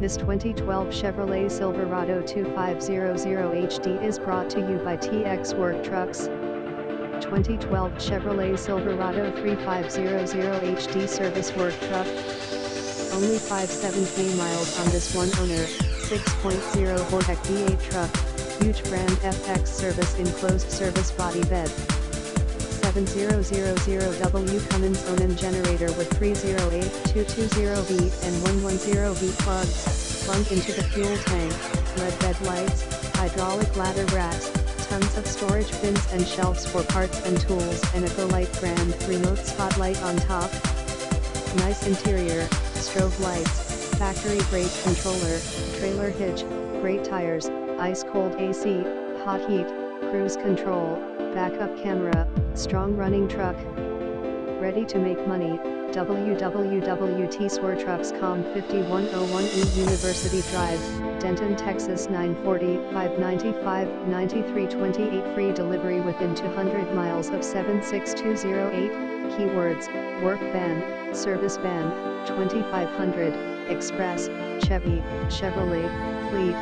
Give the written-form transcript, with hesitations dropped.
This 2012 Chevrolet Silverado 2500 HD is brought to you by TX Work Trucks. 2012 Chevrolet Silverado 3500 HD Service Work Truck. Only 57k miles on this one owner, 6.0 Vortec V8 truck, huge brand FX service enclosed service body bed. 7000W Cummins Onan generator with 308-220V and 110V plugs, plug into the fuel tank, LED bed lights, hydraulic ladder racks, tons of storage bins and shelves for parts and tools, and a Go-Light brand remote spotlight on top. Nice interior, strobe lights, factory brake controller, trailer hitch, great tires, ice-cold AC, hot heat, cruise control, backup camera, strong running truck. Ready to make money? www.tswertrucks.com 5101E University Drive, Denton, Texas 940, 595, 9328 Free delivery within 200 miles of 76208. Keywords: work van, service van, 2500, express, Chevy, Chevrolet, fleet.